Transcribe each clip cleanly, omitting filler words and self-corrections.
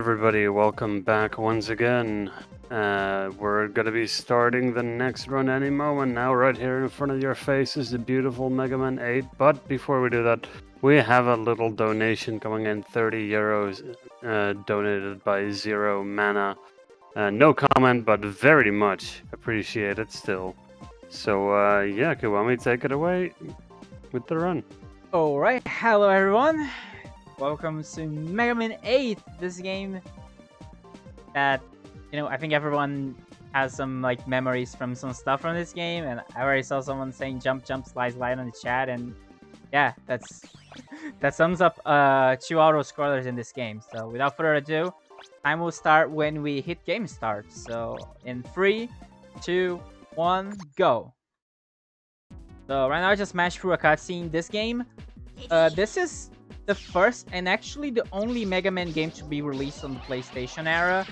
Everybody, welcome back once again. We're gonna be starting the next run any moment now. Right here in front of your faces, the beautiful Mega Man 8. But before we do that, we have a little donation coming in, 30 euros, donated by Zero Mana. No comment, but very much appreciated still. So yeah, Kiwami, take it away with the run. Alright, hello everyone. Welcome to Mega Man 8, this game that, I think everyone has some memories from some stuff from this game, and I already saw someone saying jump, jump, slide, slide on the chat, and yeah, that sums up 2 auto scrollers in this game. So without further ado, time will start when we hit game start. So in 3, 2, 1, go. So right now I just smashed through a cutscene. This game, this is the first and actually the only Mega Man game to be released on the PlayStation era.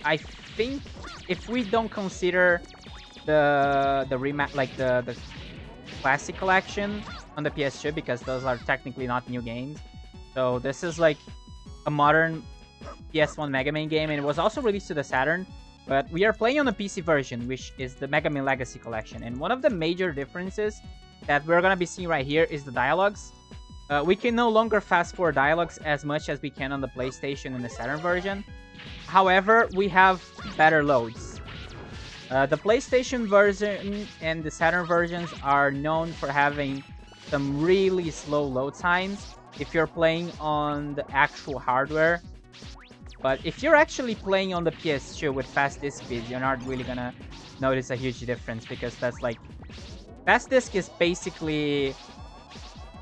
I think if we don't consider the the classic collection on the PS2, because those are technically not new games. So this is like a modern PS1 Mega Man game, and it was also released to the Saturn. But we are playing on the PC version, which is the Mega Man Legacy Collection. And one of the major differences that we're going to be seeing right here is the dialogues. We can no longer fast forward dialogues as much as we can on the PlayStation and the Saturn version. However, we have better loads. The PlayStation version and the Saturn versions are known for having some really slow load times if you're playing on the actual hardware. But if you're actually playing on the PS2 with fast disk speeds, you're not really gonna notice a huge difference, because that's like... Fast disk is basically...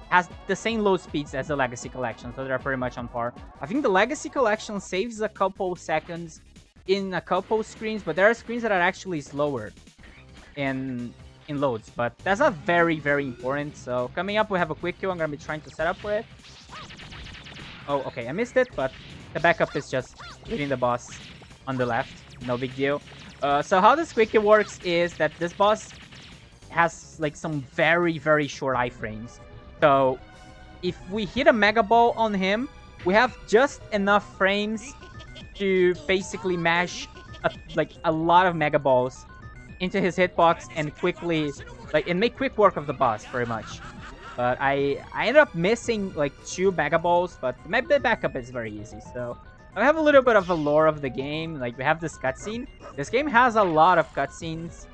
has the same load speeds as the Legacy Collection, so they're pretty much on par. I think the Legacy Collection saves a couple seconds in a couple screens, but there are screens that are actually slower in loads. But that's not very, very important. So coming up, we have a quick queue. I'm gonna be trying to set up for it. Oh, okay, I missed it, but the backup is just hitting the boss on the left. No big deal. So how this quick queue works is that this boss has like some very, very short iframes. So if we hit a Mega Ball on him, we have just enough frames to basically mash a lot of Mega Balls into his hitbox and quickly and make quick work of the boss, pretty much. But I ended up missing like 2 Mega Balls, but my backup is very easy. So I have a little bit of a lore of the game. Like, we have this cutscene. This game has a lot of cutscenes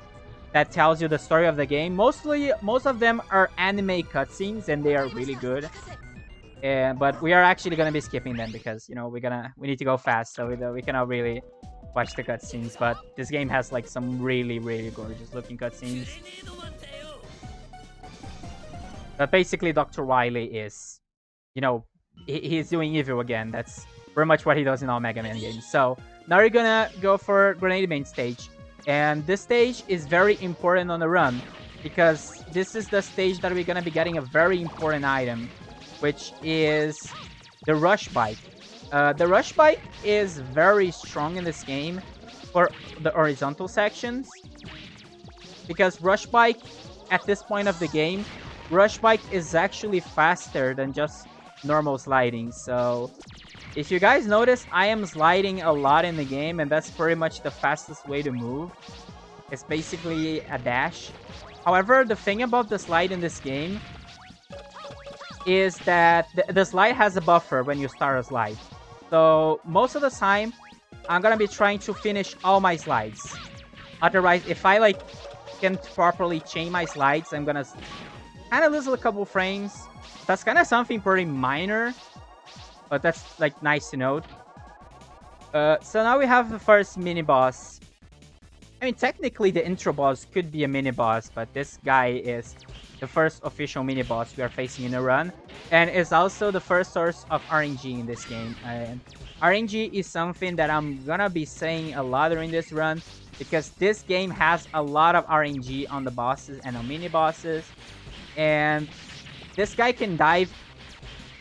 that tells you the story of the game. Most of them are anime cutscenes, and they are really good. But we are actually gonna be skipping them because we need to go fast, so we cannot really watch the cutscenes. But this game has like some really, really gorgeous looking cutscenes. But basically, Dr. Wily is, he's doing evil again. That's pretty much what he does in all Mega Man games. So now we're gonna go for Grenade Main stage. And this stage is very important on the run, because this is the stage that we're gonna be getting a very important item, which is the Rush Bike. The Rush Bike is very strong in this game for the horizontal sections, because Rush Bike, at this point of the game, Rush Bike is actually faster than just normal sliding. So if you guys notice, I am sliding a lot in the game, and that's pretty much the fastest way to move. It's basically a dash. However, the thing about the slide in this game is that the slide has a buffer when you start a slide. So most of the time, I'm gonna be trying to finish all my slides. Otherwise, if I can't properly chain my slides, I'm gonna kind of lose a couple frames. That's kind of something pretty minor, but that's nice to note. So now we have the first mini boss. I mean, technically the intro boss could be a mini boss, but this guy is the first official mini boss we are facing in a run, and is also the first source of RNG in this game. And RNG is something that I'm gonna be saying a lot during this run, because this game has a lot of RNG on the bosses and on mini bosses. And this guy can dive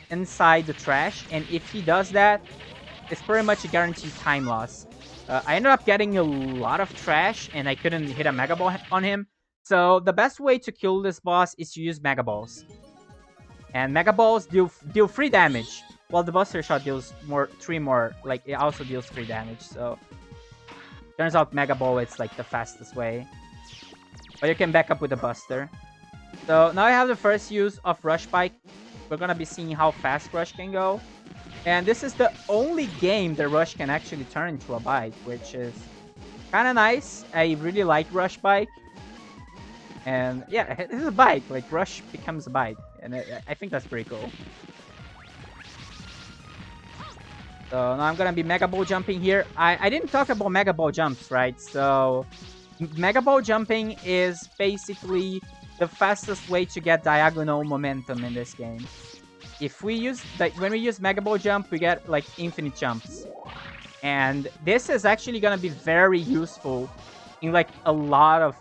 inside the trash, and if he does that, it's pretty much a guaranteed time loss. I ended up getting a lot of trash, and I couldn't hit a Mega Ball on him. So the best way to kill this boss is to use Mega Balls. And Mega Balls deal free damage. While the Buster Shot deals 3 more, like it also deals 3 damage. So turns out Mega Ball it's like the fastest way. But you can back up with the Buster. So now I have the first use of Rush Bike. We're gonna be seeing how fast Rush can go. And this is the only game that Rush can actually turn into a bike, which is kind of nice. I really like Rush Bike. And yeah, it is a bike. Like, Rush becomes a bike. And I think that's pretty cool. So now I'm gonna be Mega Ball jumping here. I didn't talk about Mega Ball jumps, right? So Mega Ball jumping is basically the fastest way to get diagonal momentum in this game. If we use, like, when we use Mega Ball jump, we get like infinite jumps. And this is actually gonna be very useful in like a lot of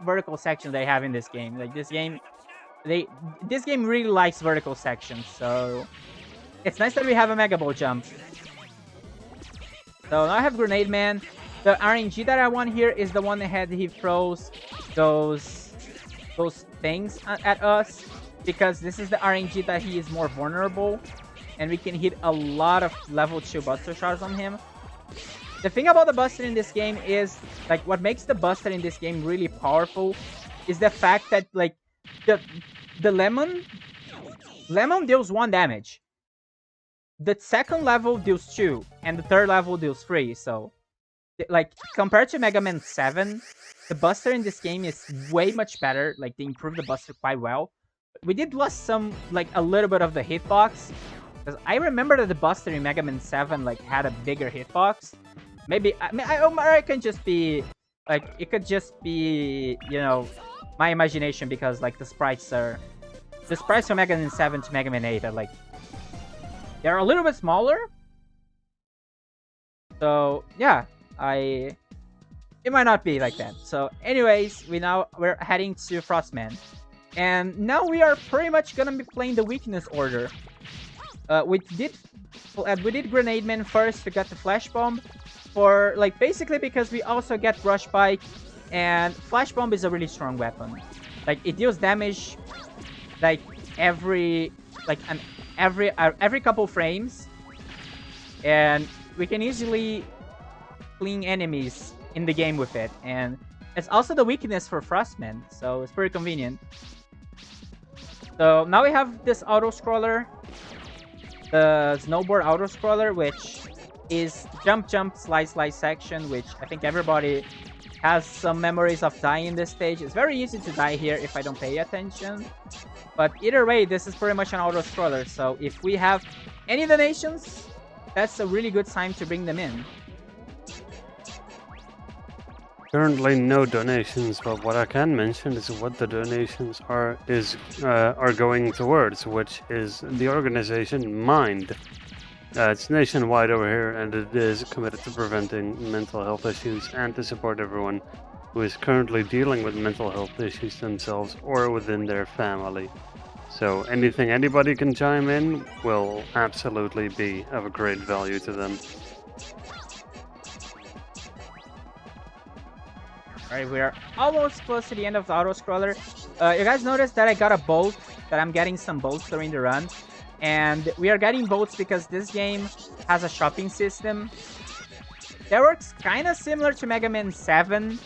vertical sections they have in this game. Like this game really likes vertical sections, so it's nice that we have a Mega Ball jump. So now I have Grenade Man. The RNG that I want here is the one that he throws those things at us, because this is the RNG that he is more vulnerable, and we can hit a lot of level 2 Buster Shots on him. The thing about the Buster in this game is, like, what makes the Buster in this game really powerful is the fact that, like, the Lemon deals 1 damage. The second level deals 2, and the third level deals 3, so like, compared to Mega Man 7, the Buster in this game is way much better. Like, they improved the Buster quite well. We did lose some, like, a little bit of the hitbox, because I remember that the Buster in Mega Man 7, like, had a bigger hitbox. Maybe, I mean, or it can just be, like, it could just be, you know, my imagination, because, like, the sprites from Mega Man 7 to Mega Man 8 are, like, they're a little bit smaller. So, yeah. It might not be like that. So anyways, we're heading to Frostman. And now we are pretty much gonna be playing the weakness order. We did Grenade Man first to get the Flash Bomb, for like basically because we also get Rush Bike, and Flash Bomb is a really strong weapon. Like, it deals damage like every couple frames, and we can easily fleeing enemies in the game with it, and it's also the weakness for Frostman, so it's pretty convenient. So now we have this auto-scroller, the snowboard auto-scroller, which is jump, slide section, which I think everybody has some memories of dying in this stage. It's very easy to die here if I don't pay attention, but either way, this is pretty much an auto-scroller, so if we have any donations, that's a really good time to bring them in. Currently no donations, but what I can mention is what the donations are going towards, which is the organization Mind. It's nationwide over here, and it is committed to preventing mental health issues and to support everyone who is currently dealing with mental health issues themselves or within their family. So anything anybody can chime in will absolutely be of a great value to them. Alright, we are almost close to the end of the auto-scroller. You guys noticed that I got a bolt, that I'm getting some bolts during the run. And we are getting bolts because this game has a shopping system that works kind of similar to Mega Man 7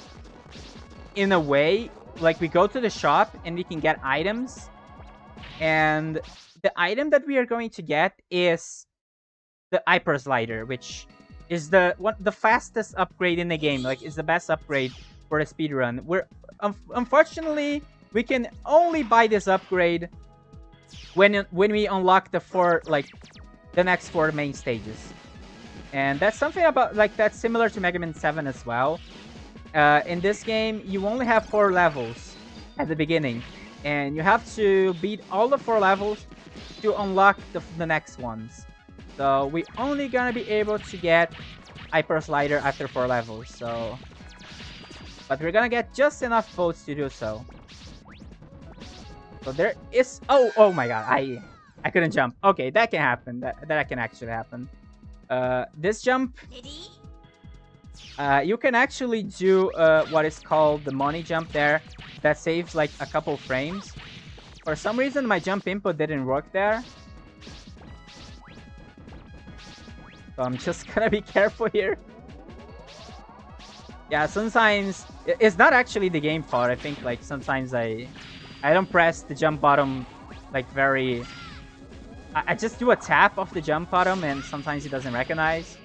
in a way. Like, we go to the shop and we can get items. And the item that we are going to get is the Hyper Slider, which is the fastest upgrade in the game. Like, it's the best upgrade for a speedrun. Unfortunately, we can only buy this upgrade when we unlock the next 4 main stages, and that's something about that's similar to Mega Man 7 as well. In this game, you only have 4 levels at the beginning, and you have to beat all the 4 levels to unlock the next ones. So we only gonna be able to get Hyper Slider after 4 levels. So. But we're gonna get just enough votes to do so. So there is... Oh my god, I couldn't jump. Okay, that can happen. That can actually happen. This jump... you can actually do what is called the money jump there. That saves like a couple frames. For some reason, my jump input didn't work there. So I'm just gonna be careful here. Yeah, sometimes it's not actually the game fault. I think like sometimes I don't press the jump bottom like very. I just do a tap of the jump bottom and sometimes it doesn't recognize.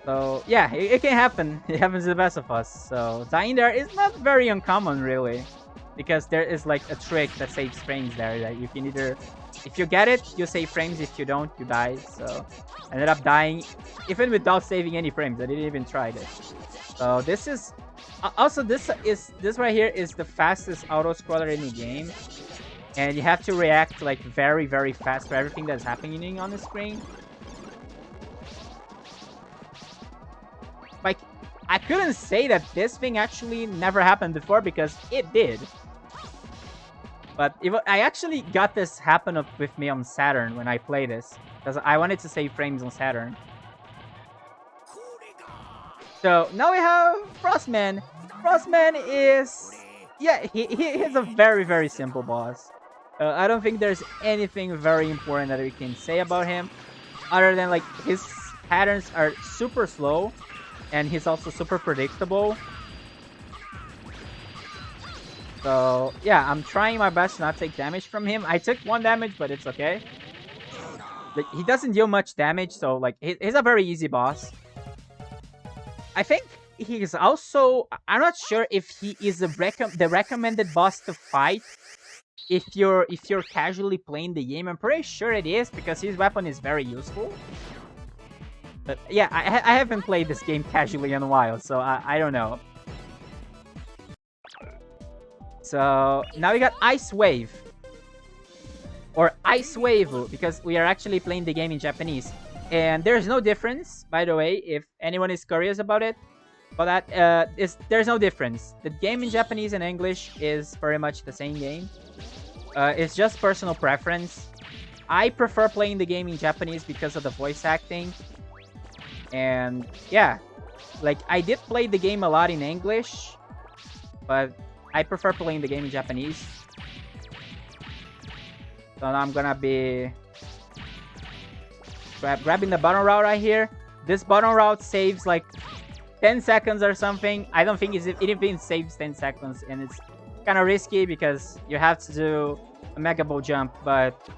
So yeah, it can happen. It happens to the best of us. So dying there is not very uncommon really, because there is like a trick that saves frames there. That you can either, if you get it, you save frames. If you don't, you die. So I ended up dying even without saving any frames. I didn't even try this. So this is also this right here is the fastest auto scroller in the game, and you have to react like very fast to everything that's happening on the screen. Like, I couldn't say that this thing actually never happened before because it did. But I actually got this happen with me on Saturn when I play this, because I wanted to save frames on Saturn. So now we have Frostman. Frostman is, yeah, he's a very simple boss. I don't think there's anything very important that we can say about him, other than like his patterns are super slow, and he's also super predictable. So yeah, I'm trying my best to not take damage from him. I took 1 damage, but it's okay. Like, he doesn't deal much damage, so like he's a very easy boss. I think he's also, I'm not sure if he is the recommended boss to fight if you're casually playing the game. I'm pretty sure it is, because his weapon is very useful. But yeah, I haven't played this game casually in a while, so I don't know. So now we got Ice Wave. Or Ice Wave, because we are actually playing the game in Japanese. And there's no difference, by the way, if anyone is curious about it. But there's no difference. The game in Japanese and English is very much the same game. It's just personal preference. I prefer playing the game in Japanese because of the voice acting. And yeah, like I did play the game a lot in English, but I prefer playing the game in Japanese. So now I'm gonna be grabbing the bottom route right here. This bottom route saves like 10 seconds or something. I don't think it even saves 10 seconds, and it's kind of risky because you have to do a Mega Ball jump. But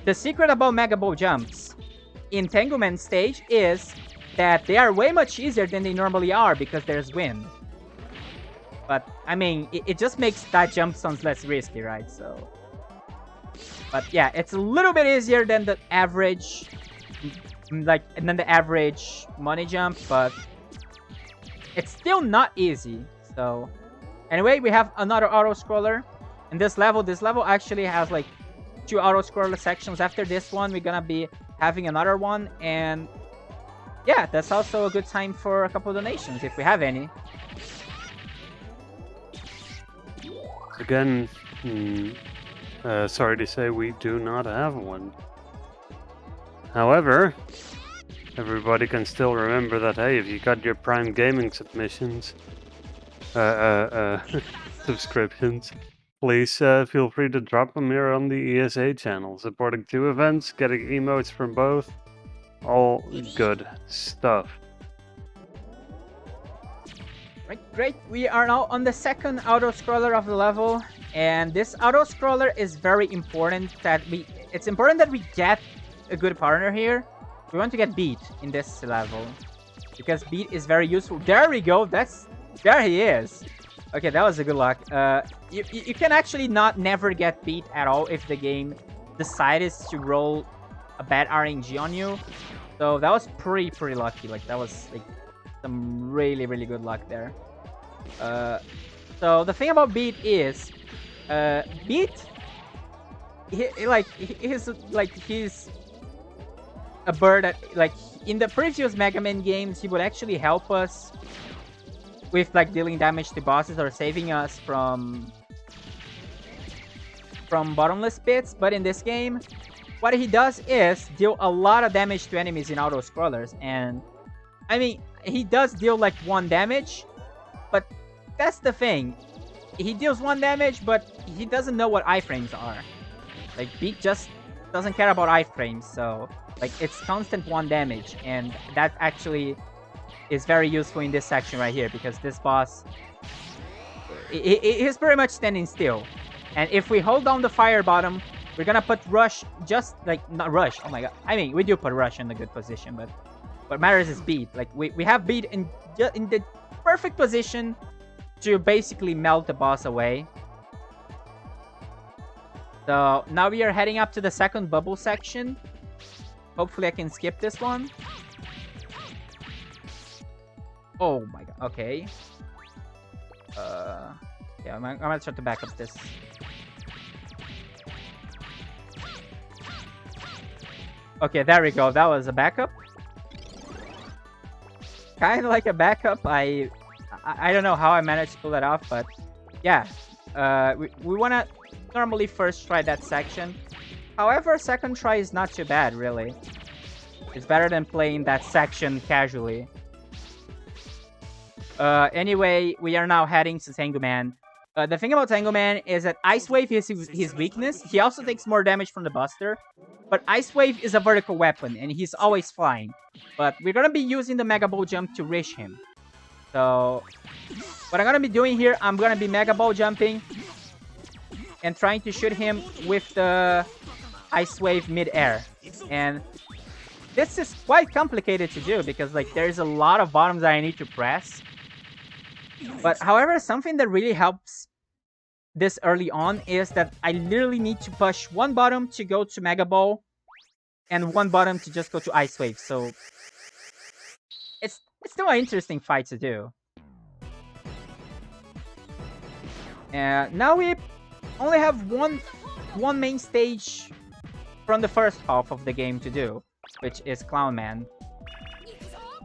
the secret about Mega Ball jumps in Entanglement stage is that they are way much easier than they normally are because there's wind. But I mean, it just makes that jump sounds less risky, right? So, but yeah, it's a little bit easier than the average, money jump, but it's still not easy. So anyway, we have another auto scroller, and this level actually has like 2 auto scroller sections. After this one, we're gonna be having another one, and yeah, that's also a good time for a couple donations if we have any. Again, sorry to say we do not have one. However, everybody can still remember that, hey, if you got your Prime Gaming submissions, subscriptions, please feel free to drop them here on the ESA channel. Supporting 2 events, getting emotes from both, all good stuff. Right, great. We are now on the second auto scroller of the level, and this auto scroller is very important. It's important that we get a good partner here. We want to get Beat in this level because Beat is very useful. There we go. There he is. Okay, that was a good luck. You can actually never get Beat at all if the game decides to roll a bad RNG on you. So that was pretty lucky. Like, that was like some really good luck there. So the thing about Beat is, Beat, he's a bird that, like, in the previous Mega Man games, he would actually help us with like dealing damage to bosses or saving us from bottomless pits. But in this game, what he does is deal a lot of damage to enemies in auto scrollers. And I mean, he does deal like 1 damage, but that's the thing. He deals 1 damage, but he doesn't know what iframes are. Like, Beat just doesn't care about iframes, so like it's constant 1 damage, and that actually is very useful in this section right here because this boss he's pretty much standing still. And if we hold down the fire bottom, we're gonna put Rush just like not Rush. Oh my god! I mean, we do put Rush in a good position, but what matters is Beat. Like we have Beat in the perfect position to basically melt the boss away. So now we are heading up to the second bubble section. Hopefully I can skip this one. Oh my god, okay. Yeah, I'm gonna try to back up this. Okay, there we go. That was a backup. Kind of like a backup. I don't know how I managed to pull that off, but yeah. We wanna normally first try that section. However, second try is not too bad, really. It's better than playing that section casually. Anyway, we are now heading to Tango Man. The thing about Tango Man is that Ice Wave is his weakness. He also takes more damage from the Buster. But Ice Wave is a vertical weapon, and he's always flying. But we're gonna be using the Mega Ball Jump to reach him. So, what I'm gonna be doing here, I'm gonna be Mega Ball jumping and trying to shoot him with the Ice Wave mid-air. And this is quite complicated to do because like there's a lot of bottoms that I need to press. But however, something that really helps this early on is that I literally need to push one bottom to go to Mega Ball and one bottom to just go to Ice Wave. So it's still an interesting fight to do. And now we only have one main stage from the first half of the game to do, which is Clown Man.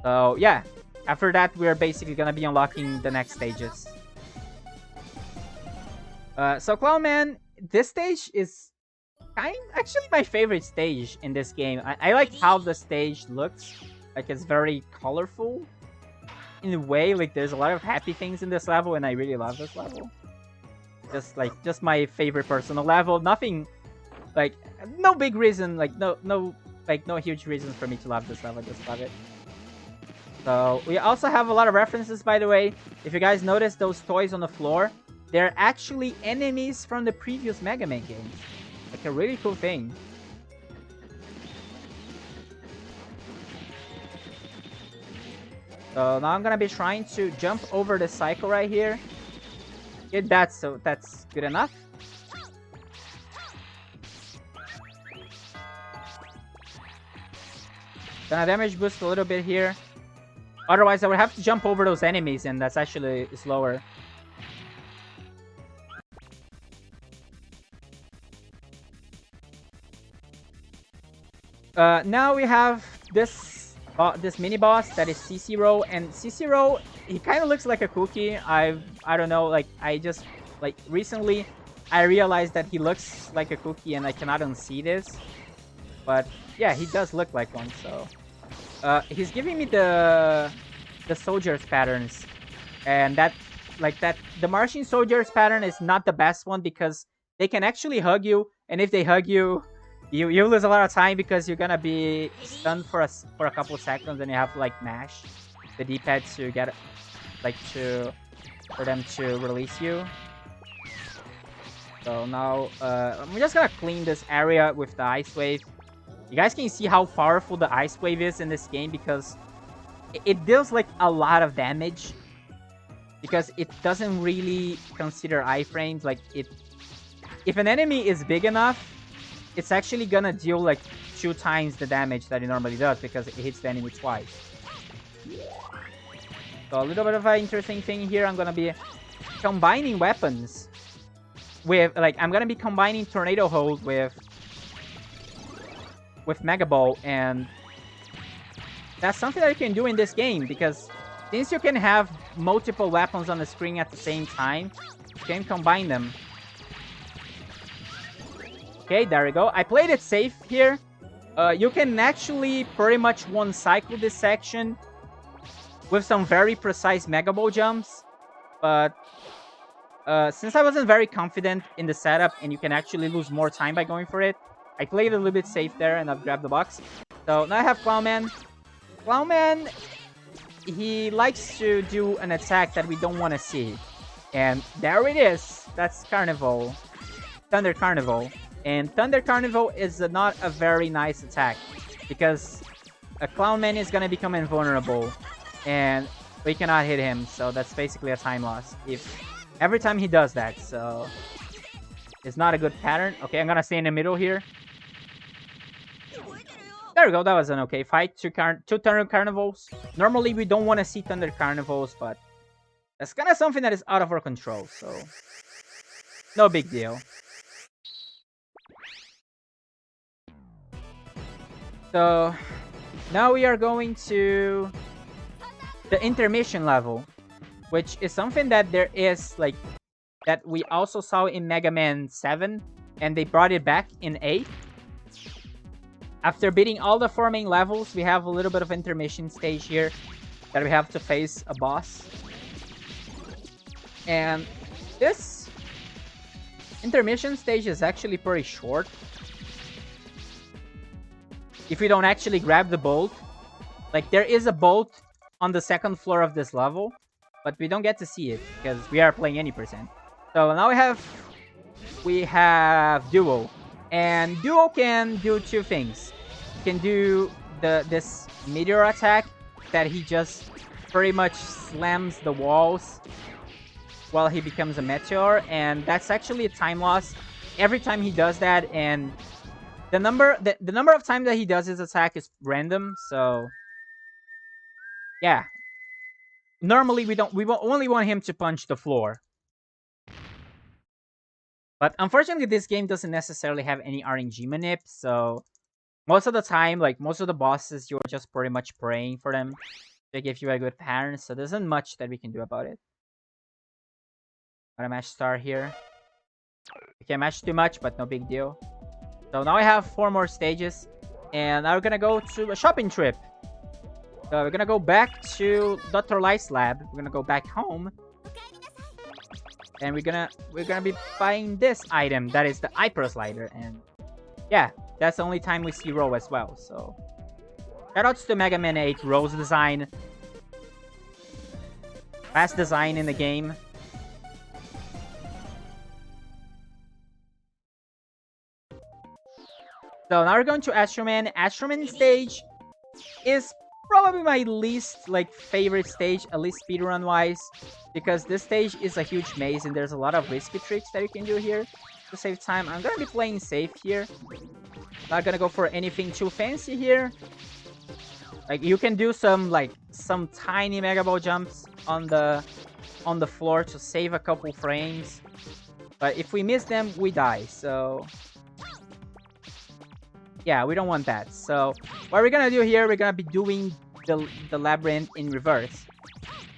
So yeah, after that we're basically gonna be unlocking the next stages. So Clown Man, this stage is actually my favorite stage in this game. I like how the stage looks. Like it's very colorful in a way. Like there's a lot of happy things in this level, and I really love this level. Just my favorite personal level. Nothing like no big reason. Like no huge reasons for me to love this level. Just love it. So we also have a lot of references, by the way. If you guys notice those toys on the floor, they're actually enemies from the previous Mega Man games. Like a really cool thing. So now I'm gonna be trying to jump over the cycle right here. Get that, so that's good enough. Gonna damage boost a little bit here. Otherwise I would have to jump over those enemies, and that's actually slower. Now we have this mini boss that is C0, and C0, he kind of looks like a cookie. I don't know, like I just like recently I realized that he looks like a cookie, and I cannot unsee this. But yeah, he does look like one. So he's giving me the soldiers patterns, and the marching soldiers pattern is not the best one because they can actually hug you, and if they hug you, you lose a lot of time because you're gonna be stunned for a couple of seconds, and you have to like mash the D-pad to get for them to release you. So now I'm just gonna clean this area with the Ice Wave. You guys can see how powerful the Ice Wave is in this game because it deals like a lot of damage because it doesn't really consider iframes. Like if an enemy is big enough, it's actually gonna deal like 2 times the damage that it normally does because it hits the enemy twice. So a little bit of an interesting thing here. I'm gonna be combining weapons with I'm gonna be combining Tornado Hold with Mega Ball, and that's something that you can do in this game because since you can have multiple weapons on the screen at the same time, you can combine them. Okay, there we go. I played it safe here. You can actually pretty much one-cycle this section with some very precise Mega Ball jumps. But since I wasn't very confident in the setup, and you can actually lose more time by going for it, I played a little bit safe there and I've grabbed the box. So now I have Clownman. Clownman, he likes to do an attack that we don't want to see. And there it is. That's Carnival. Thunder Carnival. And Thunder Carnival is not a very nice attack because a Clownman is going to become invulnerable and we cannot hit him. So that's basically a time loss every time he does that. So it's not a good pattern. Okay, I'm going to stay in the middle here. There we go, that was an okay fight. Two Thunder Carnivals. Normally we don't want to see Thunder Carnivals, but that's kind of something that is out of our control, so no big deal. So now we are going to the intermission level, which is something that there is like that we also saw in Mega Man 7 and they brought it back in 8. After beating all the 4 main levels, we have a little bit of intermission stage here that we have to face a boss. And this intermission stage is actually pretty short. If we don't actually grab the bolt. Like, there is a bolt on the 2nd floor of this level, but we don't get to see it because we are playing any percent. So now we have Duo. And Duo can do 2 things. He can do this meteor attack that he just pretty much slams the walls while he becomes a meteor, and that's actually a time loss every time he does that, and the number of times that he does his attack is random, so yeah. Normally we only want him to punch the floor. But unfortunately, this game doesn't necessarily have any RNG manip, so most of the time, like most of the bosses, you're just pretty much praying for them to give you a good pattern, so there isn't much that we can do about it. Gonna match star here. We can't match too much, but no big deal. So now I have 4 more stages, and now we're gonna go to a shopping trip. So we're gonna go back to Dr. Light's lab. We're gonna go back home. And we're gonna be buying this item, that is the Hyper Slider, and yeah, that's the only time we see Ro as well. So shoutouts to Mega Man 8 Ro's design. Best design in the game. So now we're going to Astroman. Astroman stage is probably my least favorite stage, at least speedrun wise, because this stage is a huge maze and there's a lot of risky tricks that you can do here to save time. I'm gonna be playing safe here. Not gonna go for anything too fancy here. Like, you can do some tiny Mega Ball jumps on the floor to save a couple frames, but if we miss them, we die. So yeah, we don't want that. So what we're gonna do here, we're gonna be doing the labyrinth in reverse.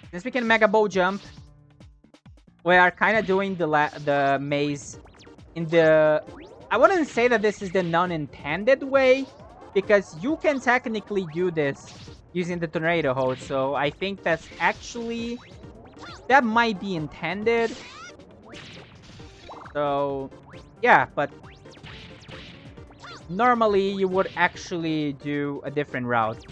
Since we can Mega Ball jump, we are kind of doing the maze in the... I wouldn't say that this is the non-intended way, because you can technically do this using the tornado hole. So I think that's actually... that might be intended. So yeah, but normally you would actually do a different route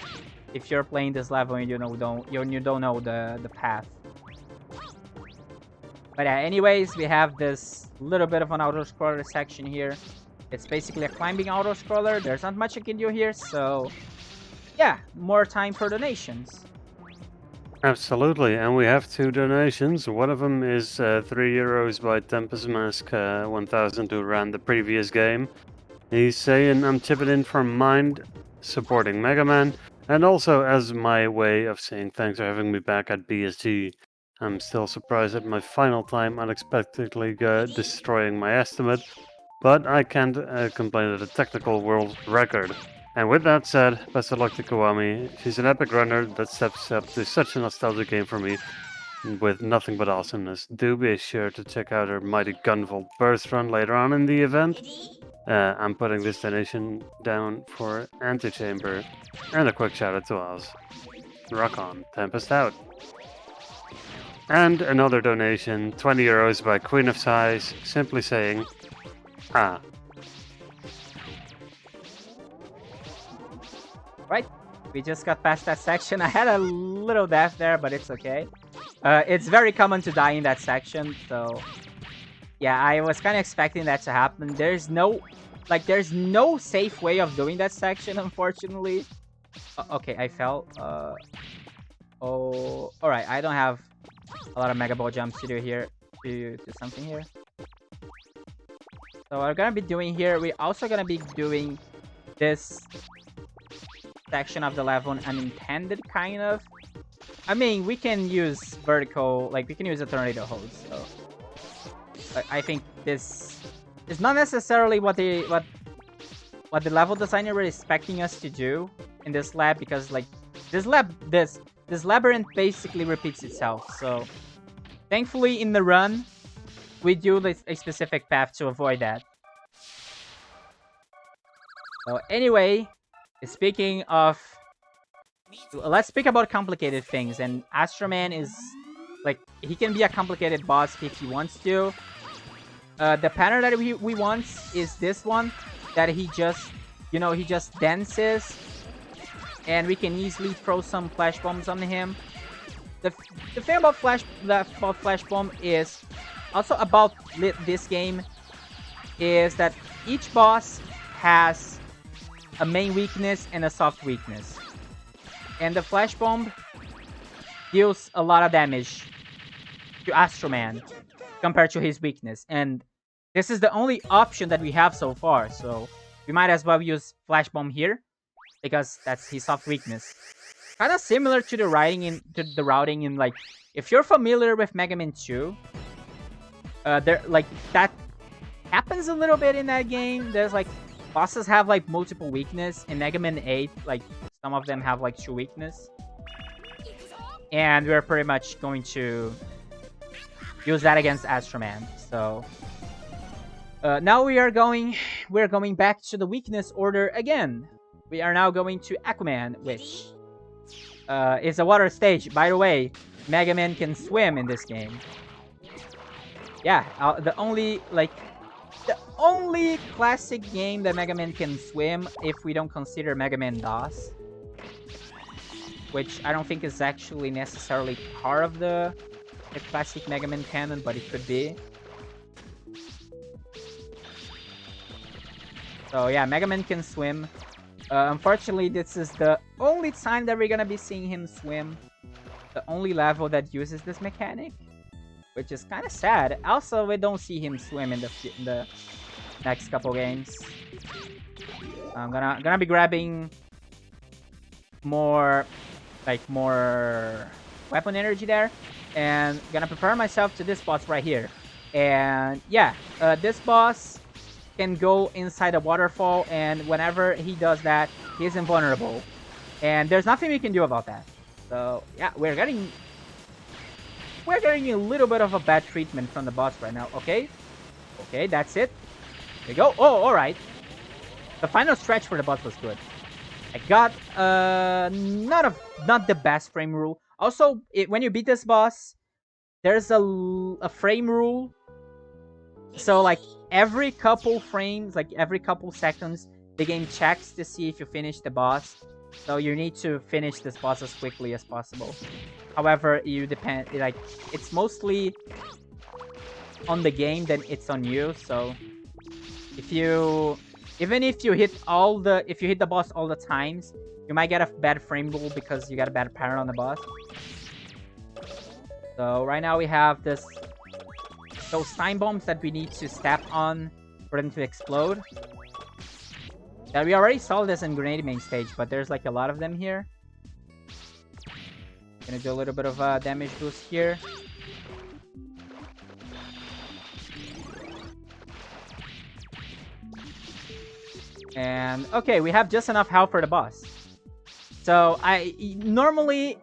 if you're playing this level and you don't know the path. But yeah, anyways, we have this little bit of an auto-scroller section here. It's basically a climbing auto-scroller. There's not much you can do here, so yeah, more time for donations. Absolutely, and we have 2 donations. One of them is €3 by Tempest Mask 1000, who ran the previous game. He's saying, I'm chipping in from Mind, supporting Mega Man, and also as my way of saying thanks for having me back at BSG. I'm still surprised at my final time unexpectedly destroying my estimate, but I can't complain at the technical world record. And with that said, best of luck to Kiwami. She's an epic runner that steps up to such a nostalgic game for me, with nothing but awesomeness. Do be sure to check out her Mighty Gunvolt Burst run later on in the event. I'm putting this donation down for Antichamber. And a quick shout out to Oz. Rock on, Tempest out. And another donation, €20 by Queen of Sighs, simply saying, ah. Right, we just got past that section. I had a little death there, but it's okay. It's very common to die in that section, so yeah, I was kind of expecting that to happen. There's no safe way of doing that section, unfortunately. Okay, I fell. Oh, all right. I don't have a lot of Mega Ball jumps to do here. To do something here. So what we're gonna be doing here, we're also gonna be doing this section of the level unintended, kind of. I mean, we can use vertical, like we can use a tornado hose. So I think this is not necessarily what the level designer was expecting us to do in this lab, because like this labyrinth basically repeats itself. So thankfully in the run we do a specific path to avoid that. So anyway, speaking of, let's speak about complicated things. And Astro Man is like, he can be a complicated boss if he wants to. The pattern that we want is this one, that he just, he just dances, and we can easily throw some flash bombs on him. The thing about flash bomb is also about this game is that each boss has a main weakness and a soft weakness, and the flash bomb deals a lot of damage to Astro Man compared to his weakness, and this is the only option that we have so far, so we might as well use flash bomb here because that's his soft weakness. Kind of similar to the routing in like, if you're familiar with Mega Man 2, there like that happens a little bit in that game. There's like bosses have like multiple weakness. In Mega Man 8, like some of them have like 2 weakness, and we're pretty much going to use that against Astro Man. So now we're going back to the weakness order again. We are now going to Aquaman, which is a water stage. By the way, Mega Man can swim in this game. Yeah, the only classic game that Mega Man can swim, if we don't consider Mega Man DOS, which I don't think is actually necessarily part of the classic Mega Man canon, but it could be. So yeah, Mega Man can swim. Unfortunately, this is the only time that we're gonna be seeing him swim. The only level that uses this mechanic, which is kind of sad. Also, we don't see him swim in the next couple games. I'm gonna be grabbing more weapon energy there, and gonna prepare myself to this boss right here. And yeah, this boss can go inside a waterfall, and whenever he does that, he's invulnerable, and there's nothing we can do about that. So yeah, we're getting a little bit of a bad treatment from the boss right now. Okay, that's it. There we go. Oh, all right. The final stretch for the boss was good. I got not the best frame rule. Also, when you beat this boss, there's a frame rule. So like every couple frames, like every couple seconds, the game checks to see if you finish the boss. So you need to finish this boss as quickly as possible. However, it's mostly on the game than it's on you. So even if you hit the boss all the times, you might get a bad frame rule because you got a bad pattern on the boss. So right now we have those time bombs that we need to step on for them to explode. Yeah, we already saw this in Grenade main stage, but there's like a lot of them here. Gonna do a little bit of a damage boost here. And okay, we have just enough health for the boss. So I normally,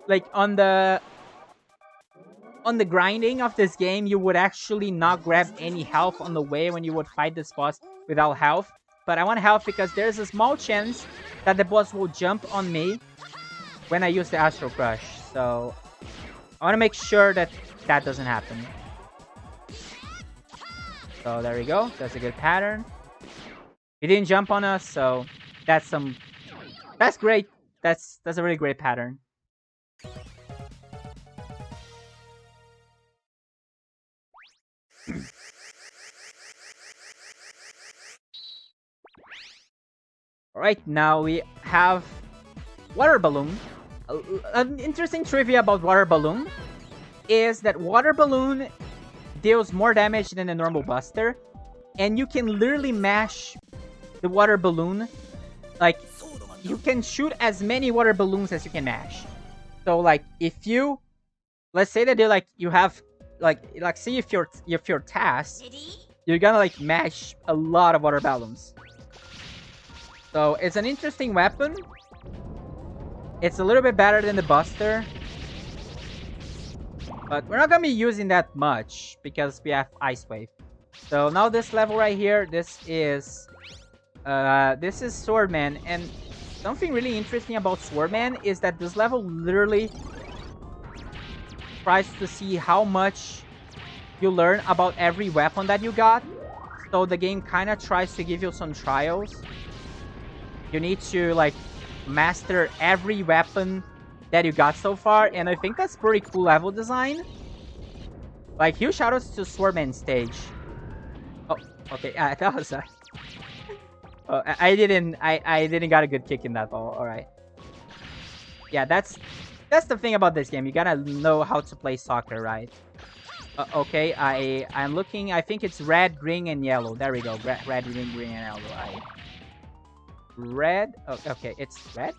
like on the grinding of this game, you would actually not grab any health on the way when you would fight this boss without health. But I want health because there's a small chance that the boss will jump on me when I use the Astral Crush. So I want to make sure that that doesn't happen. So there we go. That's a good pattern. He didn't jump on us, so that's some That's great. That's a really great pattern. Alright, now we have Water Balloon. An interesting trivia about Water Balloon is that Water Balloon deals more damage than a normal Buster, and you can literally mash the Water Balloon. Like, you can shoot as many Water Balloons as you can mash. So, like, if you... Let's say that you have... Like, see if you're tasked, you're gonna, like, mash a lot of Water Balloons. So, it's an interesting weapon. It's a little bit better than the Buster. But we're not gonna be using that much because we have Ice Wave. So now this level right here, this is Swordman, and something really interesting about Swordman is that this level literally tries to see how much you learn about every weapon that you got. So the game kind of tries to give you some trials. You need to like master every weapon that you got so far, and I think that's pretty cool level design. Like, huge shoutouts to Swordman stage. Oh, okay, that was I didn't got a good kick in that ball. All right. Yeah, that's the thing about this game. You gotta know how to play soccer, right? Okay, I'm looking. I think it's red, green, and yellow. There we go. Red, green, and yellow. Red. Oh, okay, it's red,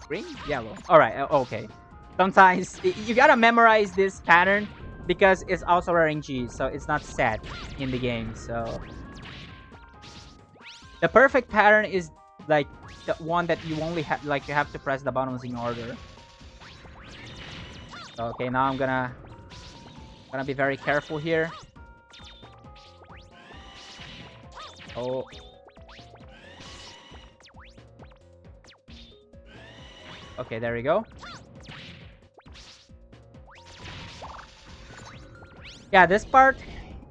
green, yellow. All right. Okay. Sometimes you gotta memorize this pattern because it's also RNG, so it's not set in the game. So the perfect pattern is like the one that you only have, like you have to press the buttons in order. So, okay, now I'm gonna be very careful here. Oh. Okay, there we go. Yeah, this part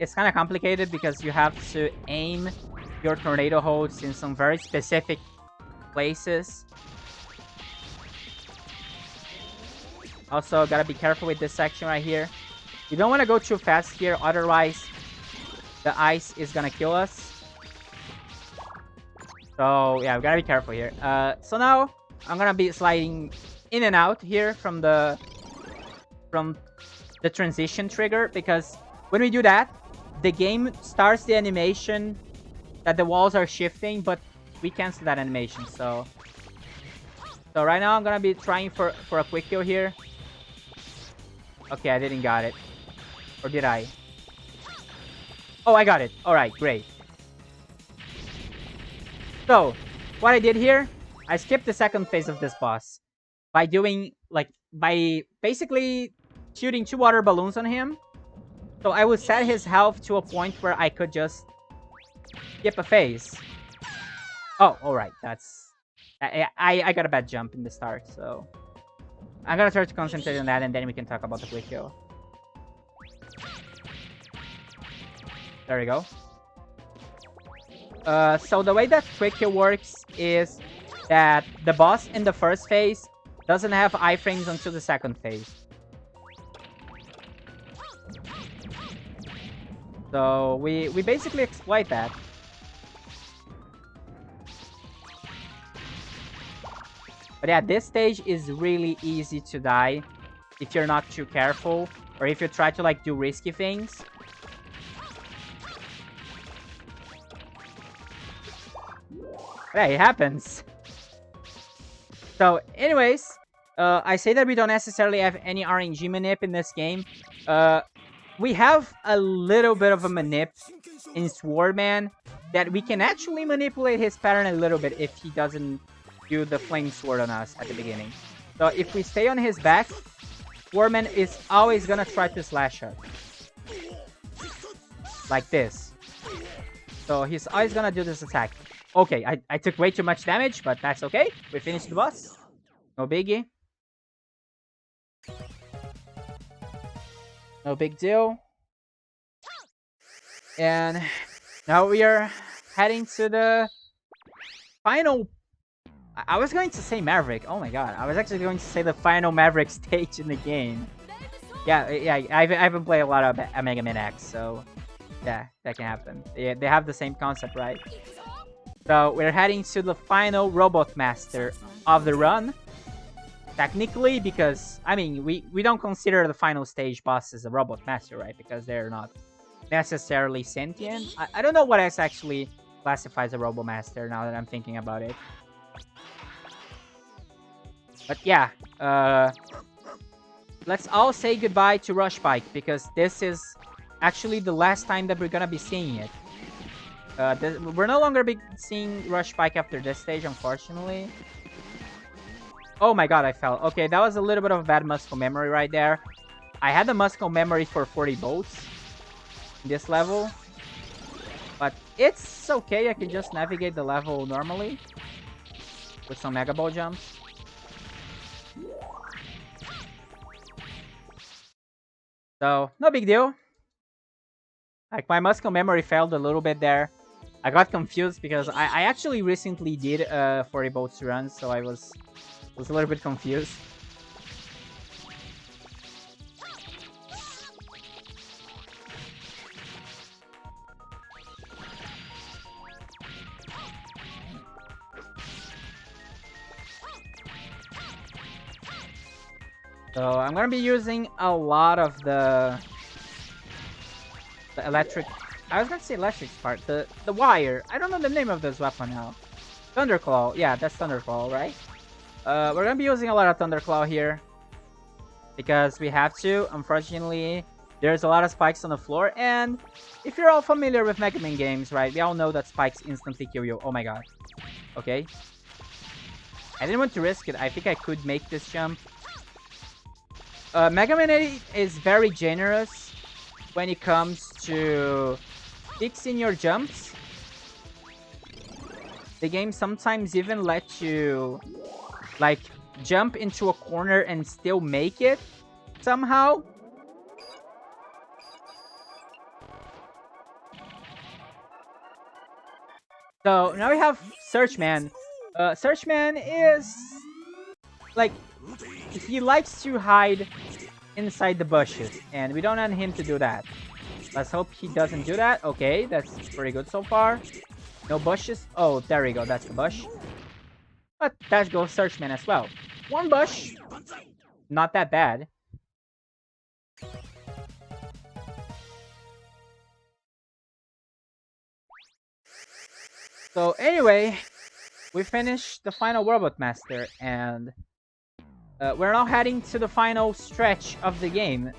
is kind of complicated because you have to aim your tornado holds in some very specific places. Also, gotta be careful with this section right here. You don't want to go too fast here, otherwise the ice is gonna kill us. So yeah, we gotta be careful here. So now I'm gonna be sliding in and out here from the transition trigger, because when we do that, the game starts the animation that the walls are shifting, but we cancel that animation. So right now I'm gonna be trying for a quick kill here. Okay, I didn't got it. Or did I? Oh, I got it. Alright, great. So, what I did here, I skipped the second phase of this boss by doing, like, by basically shooting 2 water balloons on him. So I would set his health to a point where I could just skip a phase. Oh, alright, that's... I got a bad jump in the start, so... I'm gonna try to concentrate on that, and then we can talk about the quick kill. There we go. So the way that quick kill works is that the boss in the first phase doesn't have iframes until the second phase. So we basically exploit that. But yeah, this stage is really easy to die if you're not too careful, or if you try to like do risky things. But yeah, it happens. So anyways, I say that we don't necessarily have any RNG manip in this game. We have a little bit of a manip in Swordman that we can actually manipulate his pattern a little bit if he doesn't do the flame sword on us at the beginning. So if we stay on his back, Swordman is always gonna try to slash us. Like this. So he's always gonna do this attack. Okay, I took way too much damage, but that's okay. We finished the boss. No biggie. No big deal. And now we are heading to the final I was going to say Maverick. Oh my god. I was actually going to say the final Maverick stage in the game. Yeah, I haven't played a lot of Mega Man X, so yeah, that can happen. They have the same concept, right? So we're heading to the final Robot Master of the run. Technically, because, I mean, we don't consider the final stage bosses a Robot Master, right? Because they're not necessarily sentient. I don't know what else actually classifies a Robot Master now that I'm thinking about it. But yeah, let's all say goodbye to Rush Bike, because this is actually the last time that we're gonna be seeing it. We're no longer be seeing Rush Bike after this stage, unfortunately. Oh my god, I fell. Okay, that was a little bit of a bad muscle memory right there. I had the muscle memory for 40 bolts in this level. But it's okay, I can just navigate the level normally with some Mega Ball jumps. So, no big deal. Like, my muscle memory failed a little bit there. I got confused because I actually recently did 40 bolts run, so I was a little bit confused. So I'm gonna be using a lot of the electric. I was gonna say electric part. The wire. I don't know the name of this weapon now. Thunderclaw. Yeah, that's Thunderclaw, right? We're gonna be using a lot of Thunderclaw here because we have to. Unfortunately, there's a lot of spikes on the floor, and if you're all familiar with Mega Man games, right, we all know that spikes instantly kill you. Oh my god. Okay. I didn't want to risk it. I think I could make this jump. Mega Man 8 is very generous when it comes to fixing your jumps. The game sometimes even lets you, like, jump into a corner and still make it somehow. So now we have Searchman. Searchman is, like, he likes to hide inside the bushes, and we don't want him to do that. Let's hope he doesn't do that. Okay, that's pretty good so far. No bushes. Oh, there we go. That's the bush. But that goes Searchman as well. One bush. Not that bad. So anyway, we finished the final Robot Master, and we're now heading to the final stretch of the game.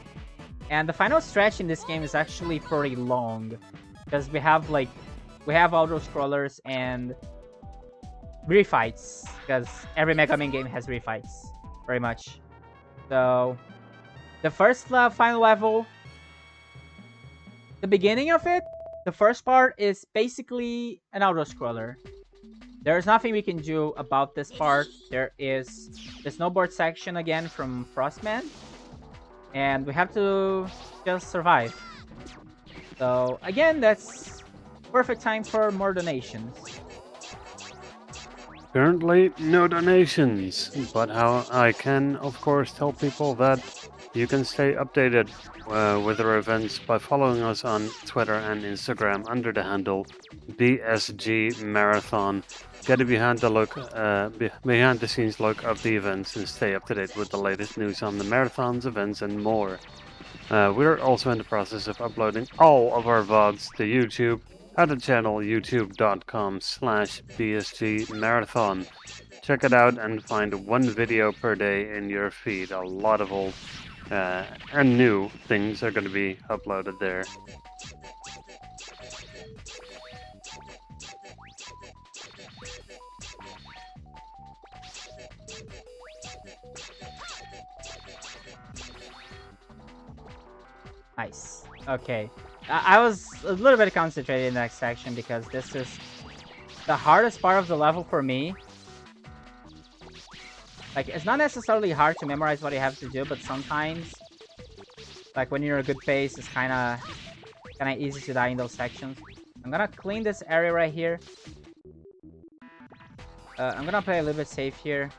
And the final stretch in this game is actually pretty long, because we have auto scrollers and refights, because every Mega Man game has refights, very much. So the first final level, the beginning of it, the first part is basically an auto scroller. There's nothing we can do about this part. There is the snowboard section again from Frostman, and we have to just survive. So again, that's perfect time for more donations. Currently, no donations, but how I can, of course, tell people that you can stay updated with our events by following us on Twitter and Instagram under the handle BSG Marathon. Get a behind the scenes look of the events and stay up to date with the latest news on the marathons, events, and more. We're also in the process of uploading all of our VODs to YouTube at the channel youtube.com/BSG Marathon. Check it out and find one video per day in your feed. A lot of old and new things are going to be uploaded there. Nice. Okay. I was a little bit concentrated in the next section because this is the hardest part of the level for me. Like, it's not necessarily hard to memorize what you have to do, but sometimes, like, when you're in a good pace, it's kind of easy to die in those sections. I'm gonna clean this area right here. I'm gonna play a little bit safe here.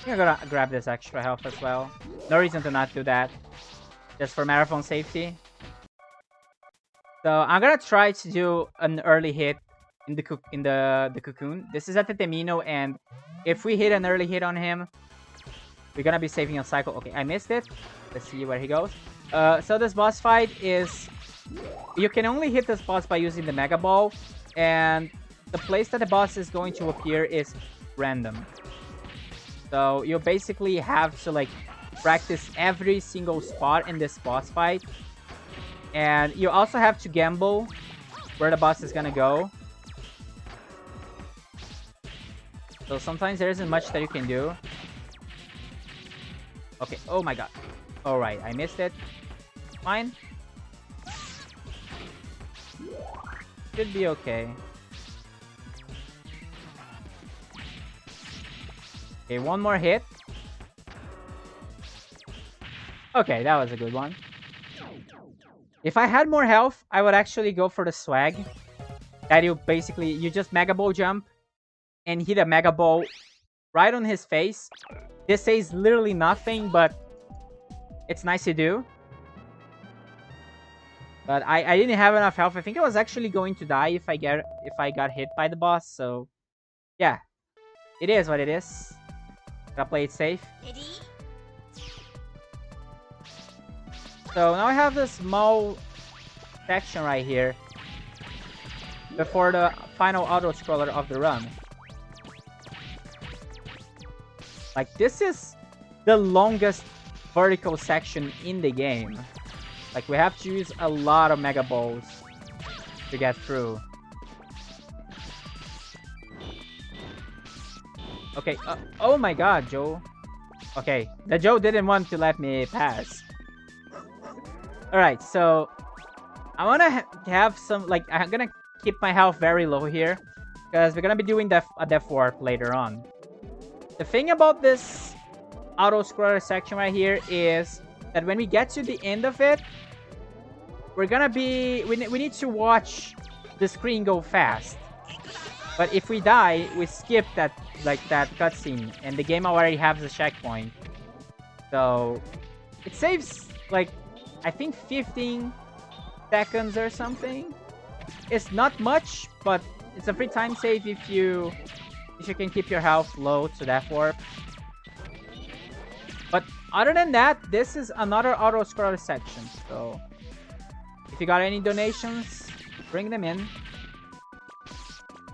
I'm gonna grab this extra health as well. No reason to not do that. Just for marathon safety. So I'm gonna try to do an early hit in the cocoon. This is at the Temino, and if we hit an early hit on him, we're gonna be saving a cycle. Okay, I missed it. Let's see where he goes. So this boss fight is... You can only hit this boss by using the Mega Ball, and the place that the boss is going to appear is random. So you basically have to like practice every single spot in this boss fight. And you also have to gamble where the boss is gonna go. So sometimes there isn't much that you can do. Okay, oh my god. Alright, I missed it. Fine. Should be okay. Okay, one more hit. Okay, that was a good one. If I had more health, I would actually go for the swag. That you basically, you just Mega Ball jump and hit a Mega Ball right on his face. This says literally nothing, but it's nice to do. But I didn't have enough health. I think I was actually going to die if I got hit by the boss. So yeah, it is what it is. Gotta play it safe. So now I have this small section right here before the final auto-scroller of the run. Like, this is the longest vertical section in the game. Like, we have to use a lot of Mega Balls to get through. Okay, oh my god, Joe. Okay, the Joe didn't want to let me pass. Alright, so I want to have some, like, I'm gonna keep my health very low here because we're gonna be doing a Death Warp later on. The thing about this auto-scroller section right here is that when we get to the end of it, we're gonna be... We need to watch the screen go fast. But if we die, we skip that cutscene, and the game already has the checkpoint. So it saves, like, I think 15 seconds or something. It's not much, but it's a free time save if you can keep your health low to Death Warp. But other than that, this is another auto-scroller section. So if you got any donations, bring them in.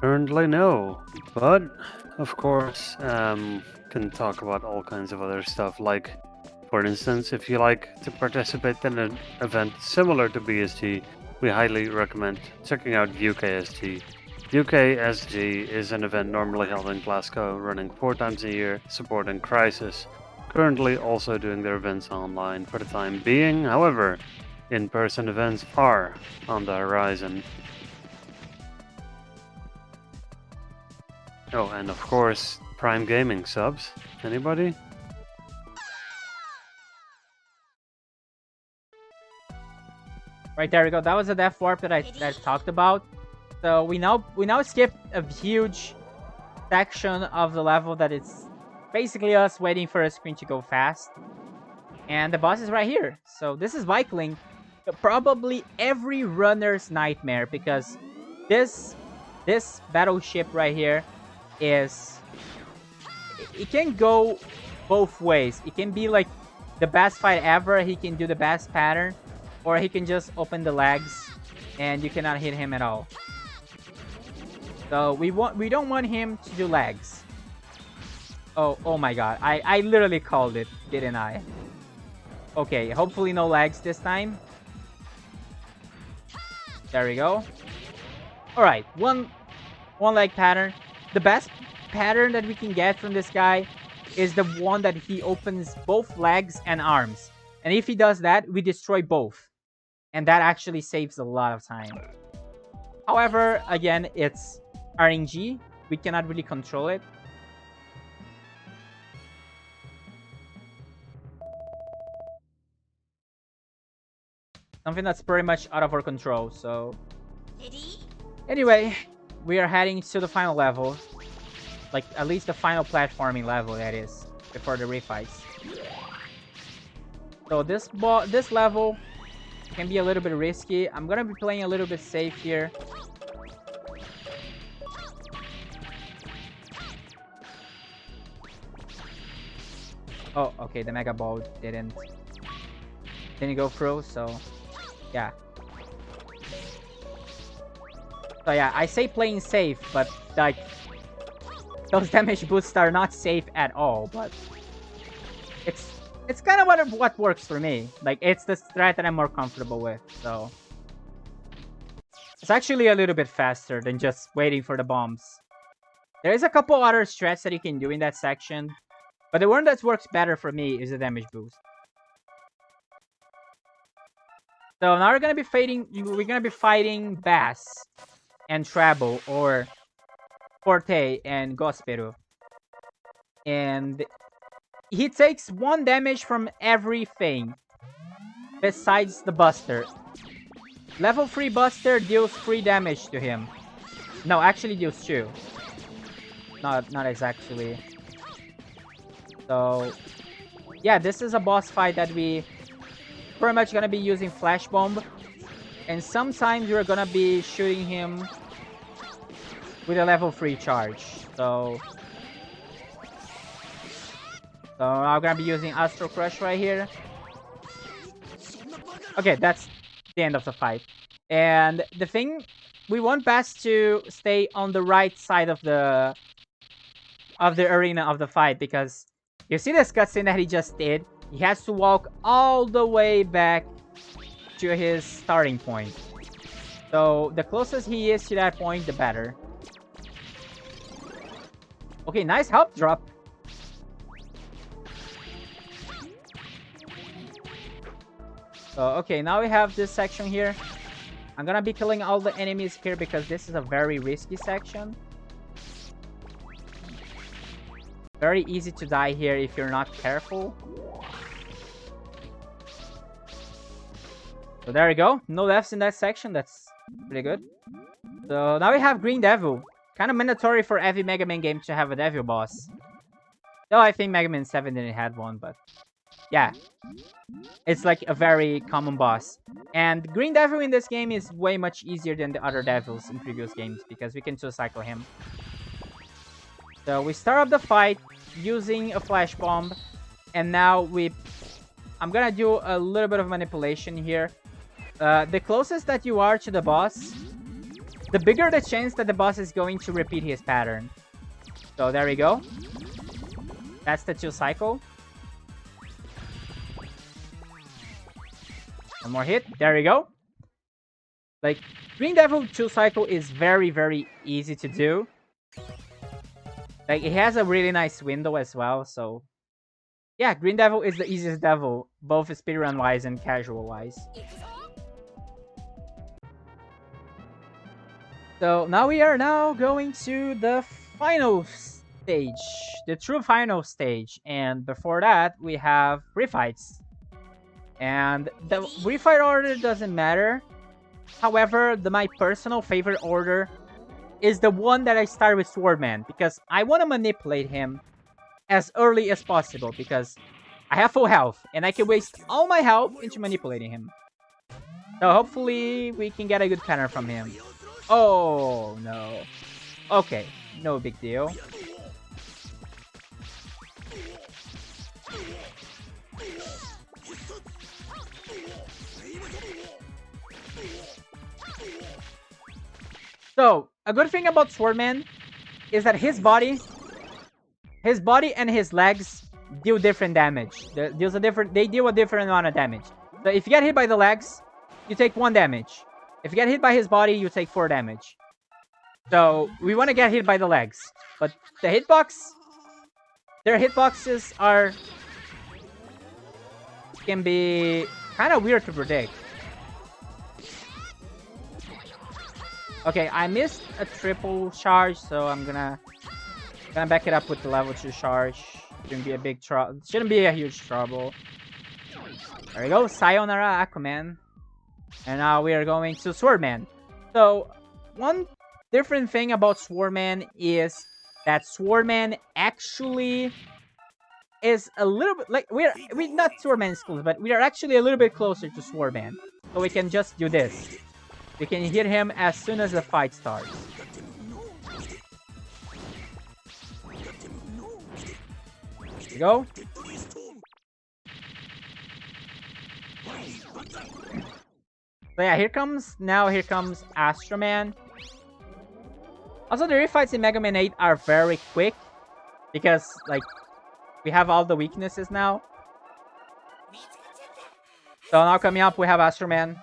Currently no, but of course can talk about all kinds of other stuff. Like, for instance, if you like to participate in an event similar to BSG, we highly recommend checking out UKSG. UKSG is an event normally held in Glasgow, running 4 times a year, supporting Crisis. Currently also doing their events online for the time being. However, in-person events are on the horizon. Oh, and of course, Prime Gaming subs. Anybody? Right, there we go. That was a Death Warp that I talked about. So we now skip a huge section of the level that it's basically us waiting for a screen to go fast. And the boss is right here. So this is Vikling, probably every runner's nightmare, because this battleship right here is... It can go both ways. It can be like the best fight ever, he can do the best pattern, or he can just open the legs and you cannot hit him at all. So we don't want him to do legs. Oh my god, I literally called it, didn't I? Okay, hopefully no legs this time. There we go. Alright, one leg pattern. The best pattern that we can get from this guy is the one that he opens both legs and arms. And if he does that, we destroy both. And that actually saves a lot of time. However, again, it's RNG. We cannot really control it. Something that's pretty much out of our control, so... Anyway, we are heading to the final level. Like, at least the final platforming level, that is, before the refights. So this level can be a little bit risky. I'm gonna be playing a little bit safe here. Oh, okay, the Mega Ball didn't go through, so yeah. So yeah, I say playing safe, but like those damage boosts are not safe at all, but it's kind of what works for me. Like, it's the strat that I'm more comfortable with, so it's actually a little bit faster than just waiting for the bombs. There is a couple other strats that you can do in that section, but the one that works better for me is the damage boost. So now we're gonna be fighting Bass and Treble, or Forte and Gospero. And he takes 1 damage from everything besides the Buster. Level 3 Buster deals 3 damage to him. No, actually deals 2. Not exactly. So yeah, this is a boss fight that we pretty much gonna be using Flash Bomb, and sometimes we're gonna be shooting him with a level 3 charge. So I'm gonna be using Astro Crush right here. Okay, that's the end of the fight. And the thing, we want Bass to stay on the right side of the arena of the fight, because you see this cutscene that he just did? He has to walk all the way back to his starting point. So the closest he is to that point, the better. Okay, nice help drop. So, okay, now we have this section here. I'm gonna be killing all the enemies here because this is a very risky section. Very easy to die here if you're not careful. So there we go. No deaths in that section. That's pretty good. So now we have Green Devil. Kind of mandatory for every Mega Man game to have a Devil boss. Though I think Mega Man 7 didn't have one, but yeah. It's like a very common boss. And Green Devil in this game is way much easier than the other Devils in previous games, because we can two-cycle him. So we start up the fight using a Flash Bomb. And now I'm gonna do a little bit of manipulation here. The closest that you are to the boss, the bigger the chance that the boss is going to repeat his pattern. So there we go. That's the two-cycle. One more hit. There we go. Like, Green Devil 2-cycle is very, very easy to do. Like, it has a really nice window as well, so yeah, Green Devil is the easiest devil, both speedrun-wise and casual-wise. So now we are going to the final stage, the true final stage, and before that we have refights. And the refight order doesn't matter. However, my personal favorite order is the one that I start with Swordman, because I want to manipulate him as early as possible, because I have full health and I can waste all my health into manipulating him. So hopefully we can get a good pattern from him. Oh no. Okay, no big deal. So, a good thing about Swordman is that his body and his legs deal different damage. They deal a different amount of damage. So if you get hit by the legs, you take 1 damage. If you get hit by his body, you take 4 damage. So we want to get hit by the legs. But the their hitboxes can be kind of weird to predict. Okay, I missed a triple charge, so I'm gonna back it up with the level 2 charge. Shouldn't be a big trouble. Shouldn't be a huge trouble. There we go, Sayonara Aquaman. And now we are going to Swordman. So one different thing about Swordman is that Swordman actually is a little bit like we're not Swordman schools, but we are actually a little bit closer to Swordman. So we can just do this. We can hit him as soon as the fight starts. There we go. So yeah, here comes Astro Man. Also, the refights in Mega Man 8 are very quick because like we have all the weaknesses now. So now coming up, we have Astro Man.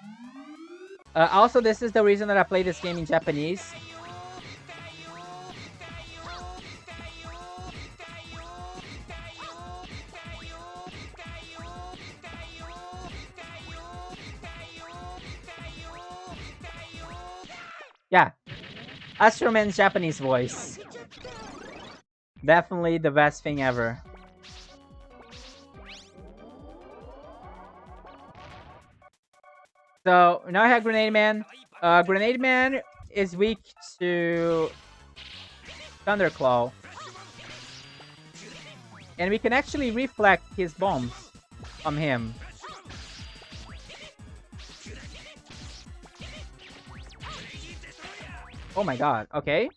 Also, this is the reason that I play this game in Japanese. Yeah, Astro Man's Japanese voice. Definitely the best thing ever. So now I have Grenade Man. Grenade Man is weak to Thunderclaw. And we can actually reflect his bombs on him. Oh my god, okay.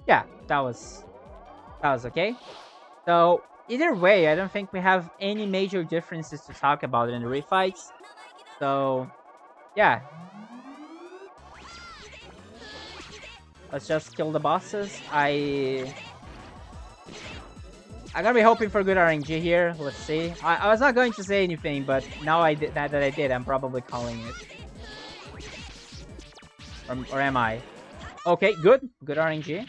Yeah, that was okay. So either way, I don't think we have any major differences to talk about in the refights. So yeah. Let's just kill the bosses. I'm gonna be hoping for good RNG here. Let's see. I was not going to say anything, but now I did that I did, I'm probably calling it. Or am I? Okay, good. Good RNG.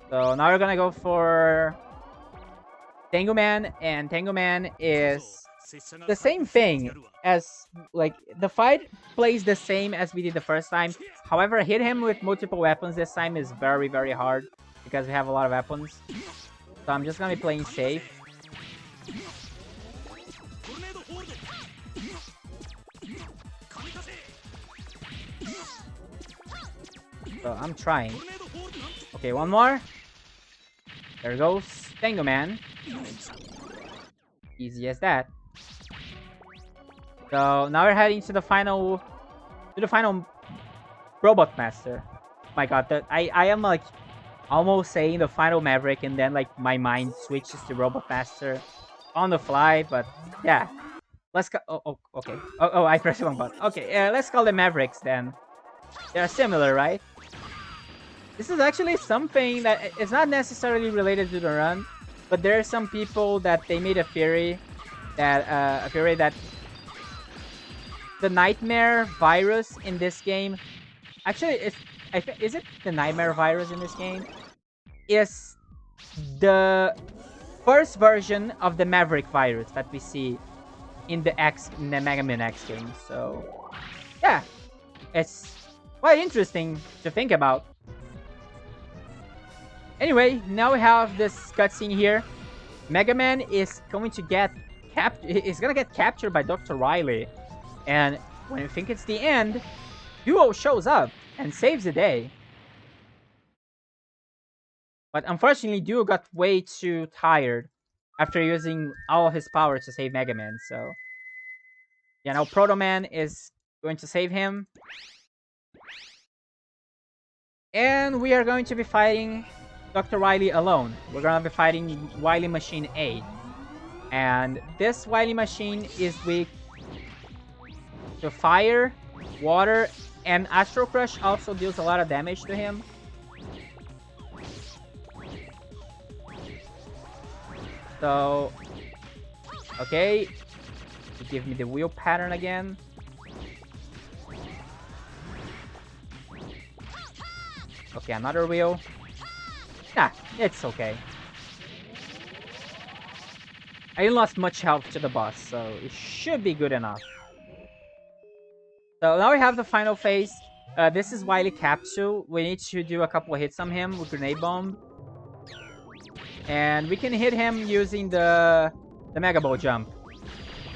So now we're gonna go for Tengu Man, and Tengu Man is the same thing as, like, the fight plays the same as we did the first time. However, hit him with multiple weapons this time is very, very hard because we have a lot of weapons. So I'm just gonna be playing safe. So I'm trying. Okay, one more. There goes Tengu Man. Easy as that. So now we're heading to the final Robot Master. My god, I am like almost saying the final Maverick, and then like my mind switches to Robot Master on the fly. But yeah, let's go. Oh, okay. Oh, I pressed the wrong button. Okay, let's call them Mavericks then. They're similar, right? This is actually something that is not necessarily related to the run, but there are some people that they made a theory that the Nightmare virus in this game, actually, is it the Nightmare virus in this game? Is the first version of the Maverick virus that we see in the Mega Man X game. So yeah, it's quite interesting to think about. Anyway, now we have this cutscene here. Mega Man is going to get captured by Dr. Wily. And when you think it's the end, Duo shows up and saves the day. But unfortunately, Duo got way too tired after using all his power to save Mega Man. So yeah, now Proto Man is going to save him. And we are going to be fighting Dr. Wily alone. We're gonna be fighting Wily Machine 8. And this Wily Machine is weak to fire, water, and Astro Crush also deals a lot of damage to him. So, okay, give me the wheel pattern again. Okay, another wheel. Nah, it's okay. I didn't lost much health to the boss, so it should be good enough. So now we have the final phase. This is Wily Capsule. We need to do a couple hits on him with Grenade Bomb. And we can hit him using the Mega Ball jump.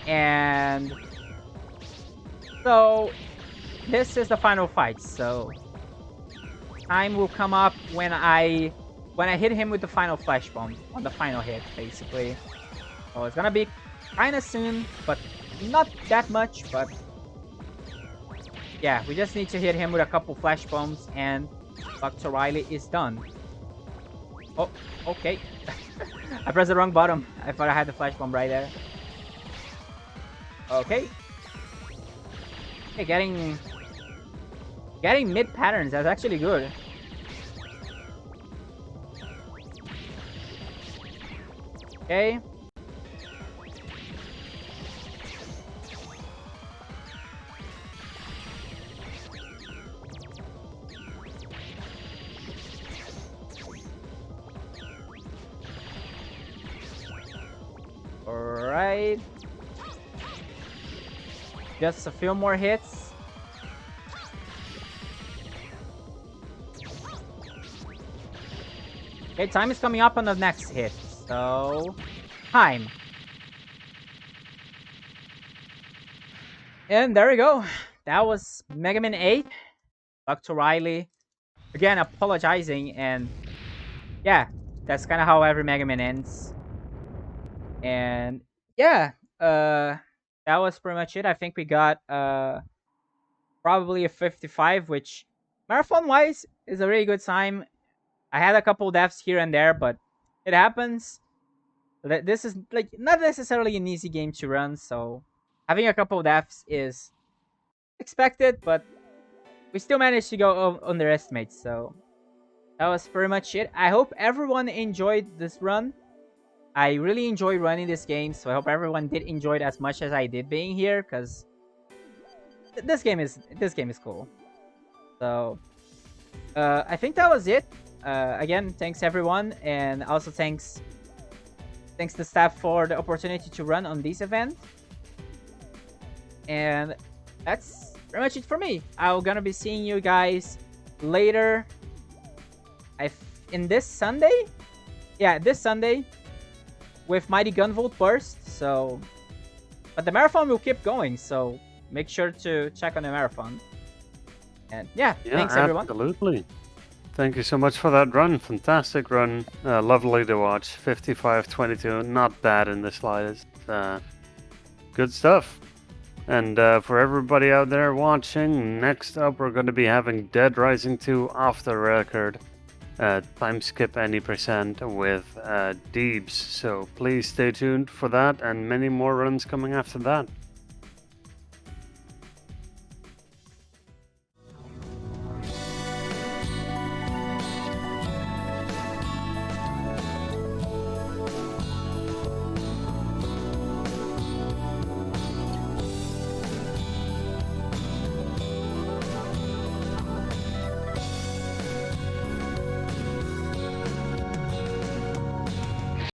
And so this is the final fight. So time will come up when I hit him with the final flash bomb on the final hit, basically. So it's gonna be kind of soon, but not that much. But yeah, we just need to hit him with a couple flash bombs, and Dr. Riley is done. Oh, okay. I pressed the wrong button. I thought I had the flash bomb right there. Okay. Okay, getting mid patterns. That's actually good. Okay. Alright. Just a few more hits. Okay, time is coming up on the next hit. So, time. And there we go. That was Mega Man 8. Dr. Riley. Again, apologizing, and yeah, that's kind of how every Mega Man ends. And yeah, that was pretty much it. I think we got probably a 55, which marathon wise is a really good time. I had a couple deaths here and there, but it happens. This is like not necessarily an easy game to run, so having a couple deaths is expected, but we still managed to go underestimate. So that was pretty much it. I hope everyone enjoyed this run. I really enjoy running this game, so I hope everyone did enjoy it as much as I did being here, because this game is cool. So I think that was it. Again, thanks everyone, and also thanks the staff for the opportunity to run on this event. And that's pretty much it for me. I'm gonna be seeing you guys later. In this Sunday? Yeah, this Sunday with Mighty Gunvolt Burst. So, but the marathon will keep going, so make sure to check on the marathon. And yeah, thanks everyone. Absolutely. Thank you so much for that run. Fantastic run. Lovely to watch. 55-22. Not bad in the slightest. Good stuff. And for everybody out there watching, next up we're going to be having Dead Rising 2 off the record. Time skip any percent with Deebs. So please stay tuned for that, and many more runs coming after that.